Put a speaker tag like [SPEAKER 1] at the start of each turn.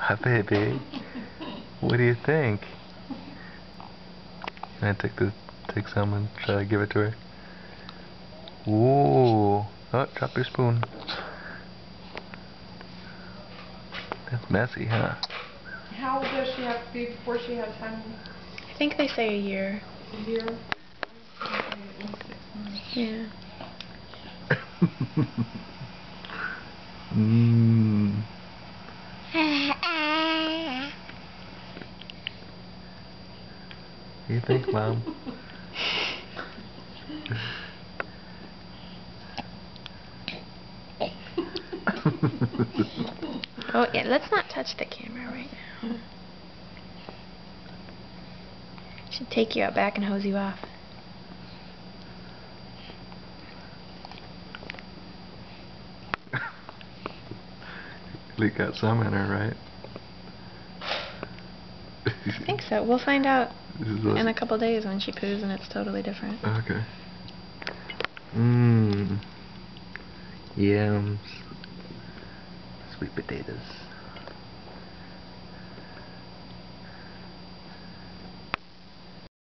[SPEAKER 1] Hi, baby. What do you think? Can I take some and try to give it to her? Ooh. Oh, drop your spoon. That's messy, huh?
[SPEAKER 2] How old does she have to be before she has honey?
[SPEAKER 3] I think they say a year.
[SPEAKER 2] A year?
[SPEAKER 3] Yeah.
[SPEAKER 1] Mmm. What do you think, Mom?
[SPEAKER 3] Oh, yeah, let's not touch the camera right now. Should take you out back and hose you off.
[SPEAKER 1] We got some in her, right?
[SPEAKER 3] I think so. We'll find out in a couple days when she poos and it's totally different.
[SPEAKER 1] Okay. Mmm. Yums. Sweet potatoes.